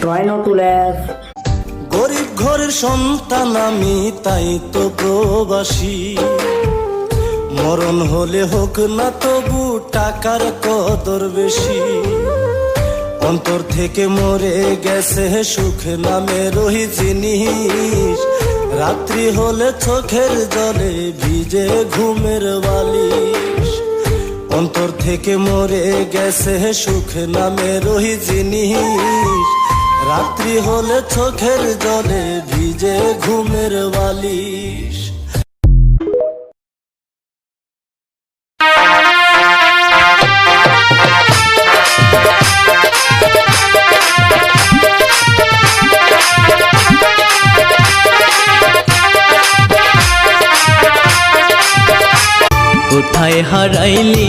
Try not to laugh. গরিব ঘরের সন্তান আমি, তাই তো প্রবাসী। মরণ হলে হোক না তবু টাকার কদর বেশি। অন্তর থেকে মরে গেছে সুখ নামের ওই জিনিস। রাত্রি হলে চোখের জলে ভিজে ঘুমের বালিশ। অন্তর থেকে মরে গেছে সুখ নামের ওই জিনিস। রাত্রি হলে চোখের জলে ভিজে ঘুমের বালিশ। কোথায় হারাইলি